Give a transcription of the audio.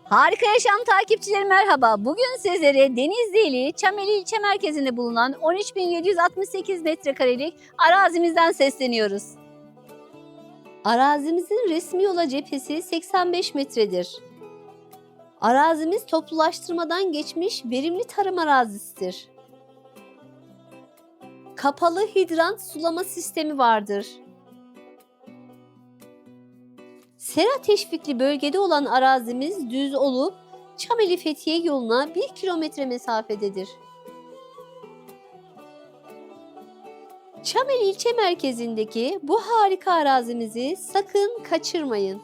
Harika Yaşam takipçileri merhaba. Bugün sizlere Denizli ili Çameli ilçe merkezinde bulunan 13.768 metrekarelik arazimizden sesleniyoruz. Arazimizin resmi yola cephesi 85 metredir. Arazimiz toplulaştırmadan geçmiş verimli tarım arazisidir. Kapalı hidrant sulama sistemi vardır. Sera teşvikli bölgede olan arazimiz düz olup Çameli Fethiye yoluna 1 kilometre mesafededir. Çameli ilçe merkezindeki bu harika arazimizi sakın kaçırmayın.